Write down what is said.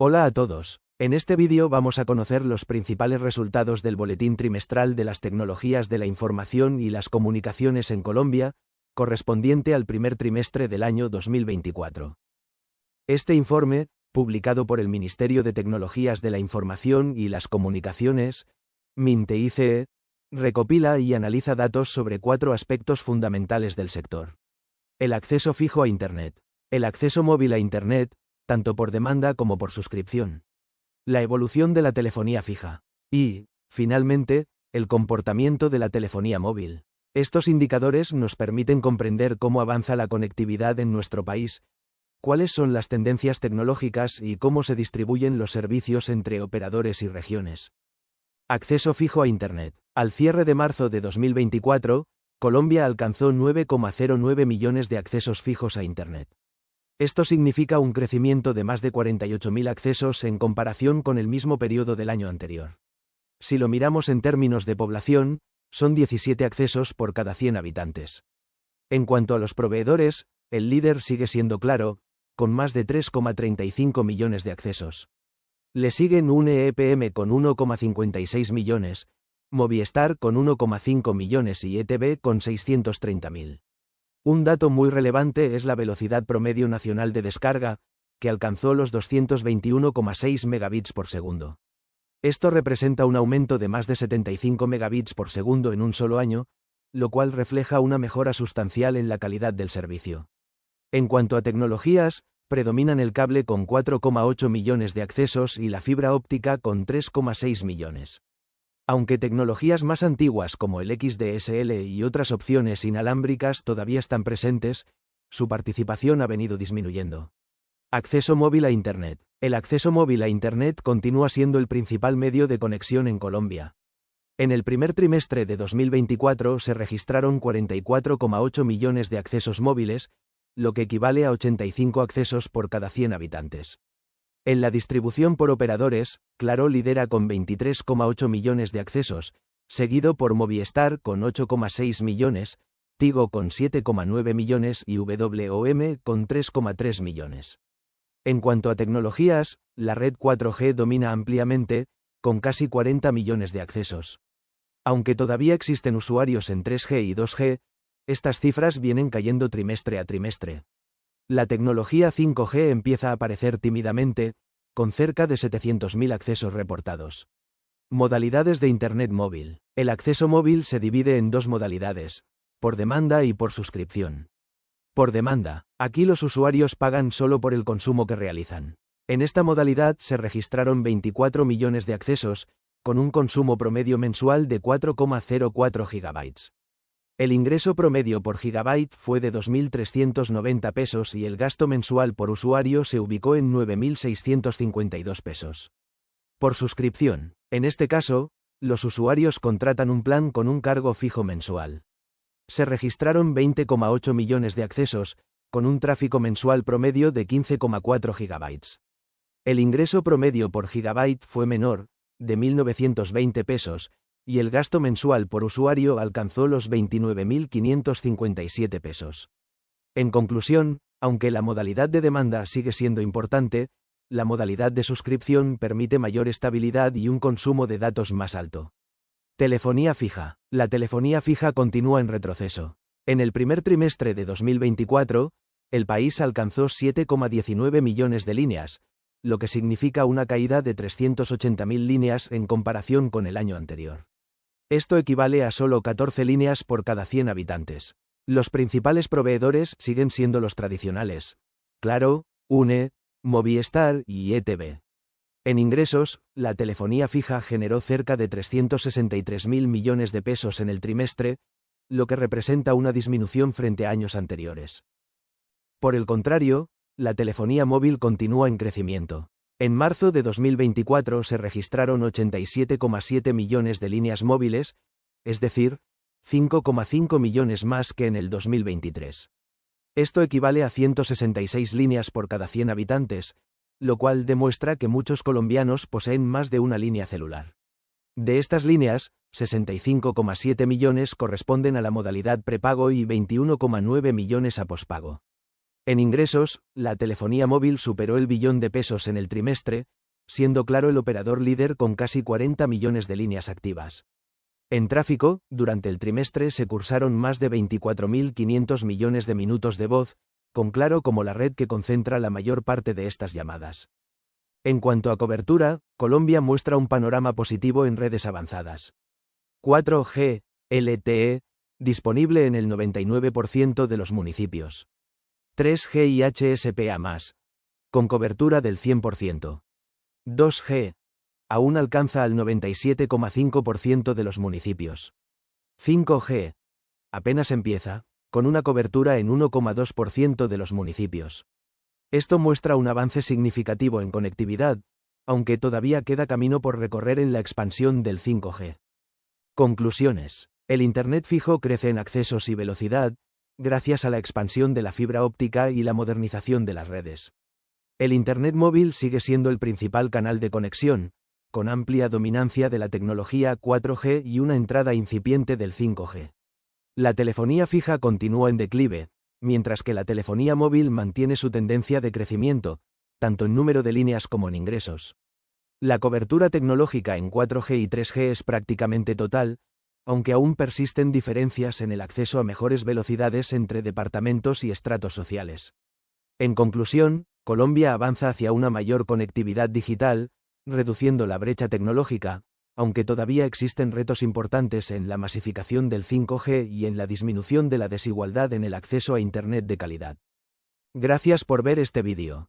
Hola a todos. En este vídeo vamos a conocer los principales resultados del Boletín Trimestral de las Tecnologías de la Información y las Comunicaciones en Colombia, correspondiente al primer trimestre del año 2024. Este informe, publicado por el Ministerio de Tecnologías de la Información y las Comunicaciones, MINTE-ICE, recopila y analiza datos sobre 4 aspectos fundamentales del sector. El acceso fijo a Internet, el acceso móvil a Internet, tanto por demanda como por suscripción, la evolución de la telefonía fija y, finalmente, el comportamiento de la telefonía móvil. Estos indicadores nos permiten comprender cómo avanza la conectividad en nuestro país, cuáles son las tendencias tecnológicas y cómo se distribuyen los servicios entre operadores y regiones. Acceso fijo a Internet. Al cierre de marzo de 2024, Colombia alcanzó 9,09 millones de accesos fijos a Internet. Esto significa un crecimiento de más de 48.000 accesos en comparación con el mismo periodo del año anterior. Si lo miramos en términos de población, son 17 accesos por cada 100 habitantes. En cuanto a los proveedores, el líder sigue siendo Claro, con más de 3,35 millones de accesos. Le siguen UNE EPM con 1,56 millones, Movistar con 1,5 millones y ETB con 630.000. Un dato muy relevante es la velocidad promedio nacional de descarga, que alcanzó los 221,6 megabits por segundo. Esto representa un aumento de más de 75 megabits por segundo en un solo año, lo cual refleja una mejora sustancial en la calidad del servicio. En cuanto a tecnologías, predominan el cable con 4,8 millones de accesos y la fibra óptica con 3,6 millones. Aunque tecnologías más antiguas como el XDSL y otras opciones inalámbricas todavía están presentes, su participación ha venido disminuyendo. Acceso móvil a Internet. El acceso móvil a Internet continúa siendo el principal medio de conexión en Colombia. En el primer trimestre de 2024 se registraron 44,8 millones de accesos móviles, lo que equivale a 85 accesos por cada 100 habitantes. En la distribución por operadores, Claro lidera con 23,8 millones de accesos, seguido por Movistar con 8,6 millones, Tigo con 7,9 millones y WOM con 3,3 millones. En cuanto a tecnologías, la red 4G domina ampliamente, con casi 40 millones de accesos. Aunque todavía existen usuarios en 3G y 2G, estas cifras vienen cayendo trimestre a trimestre. La tecnología 5G empieza a aparecer tímidamente, con cerca de 700.000 accesos reportados. Modalidades de Internet móvil. El acceso móvil se divide en 2 modalidades, por demanda y por suscripción. Por demanda, aquí los usuarios pagan solo por el consumo que realizan. En esta modalidad se registraron 24 millones de accesos, con un consumo promedio mensual de 4,04 gigabytes. El ingreso promedio por gigabyte fue de 2.390 pesos y el gasto mensual por usuario se ubicó en 9.652 pesos. Por suscripción, en este caso, los usuarios contratan un plan con un cargo fijo mensual. Se registraron 20,8 millones de accesos, con un tráfico mensual promedio de 15,4 gigabytes. El ingreso promedio por gigabyte fue menor, de 1.920 pesos, y el gasto mensual por usuario alcanzó los 29.557 pesos. En conclusión, aunque la modalidad de demanda sigue siendo importante, la modalidad de suscripción permite mayor estabilidad y un consumo de datos más alto. Telefonía fija. La telefonía fija continúa en retroceso. En el primer trimestre de 2024, el país alcanzó 7,19 millones de líneas, lo que significa una caída de 380.000 líneas en comparación con el año anterior. Esto equivale a solo 14 líneas por cada 100 habitantes. Los principales proveedores siguen siendo los tradicionales: Claro, UNE, Movistar y ETB. En ingresos, la telefonía fija generó cerca de 363.000 millones de pesos en el trimestre, lo que representa una disminución frente a años anteriores. Por el contrario, la telefonía móvil continúa en crecimiento. En marzo de 2024 se registraron 87,7 millones de líneas móviles, es decir, 5,5 millones más que en el 2023. Esto equivale a 166 líneas por cada 100 habitantes, lo cual demuestra que muchos colombianos poseen más de una línea celular. De estas líneas, 65,7 millones corresponden a la modalidad prepago y 21,9 millones a pospago. En ingresos, la telefonía móvil superó el billón de pesos en el trimestre, siendo Claro el operador líder con casi 40 millones de líneas activas. En tráfico, durante el trimestre se cursaron más de 24.500 millones de minutos de voz, con Claro como la red que concentra la mayor parte de estas llamadas. En cuanto a cobertura, Colombia muestra un panorama positivo en redes avanzadas. 4G, LTE, disponible en el 99% de los municipios. 3G y HSPA+, con cobertura del 100%. 2G, aún alcanza al 97,5% de los municipios. 5G, apenas empieza, con una cobertura en 1,2% de los municipios. Esto muestra un avance significativo en conectividad, aunque todavía queda camino por recorrer en la expansión del 5G. Conclusiones. El Internet fijo crece en accesos y velocidad, gracias a la expansión de la fibra óptica y la modernización de las redes. El Internet móvil sigue siendo el principal canal de conexión, con amplia dominancia de la tecnología 4G y una entrada incipiente del 5G. La telefonía fija continúa en declive, mientras que la telefonía móvil mantiene su tendencia de crecimiento, tanto en número de líneas como en ingresos. La cobertura tecnológica en 4G y 3G es prácticamente total, aunque aún persisten diferencias en el acceso a mejores velocidades entre departamentos y estratos sociales. En conclusión, Colombia avanza hacia una mayor conectividad digital, reduciendo la brecha tecnológica, aunque todavía existen retos importantes en la masificación del 5G y en la disminución de la desigualdad en el acceso a Internet de calidad. Gracias por ver este vídeo.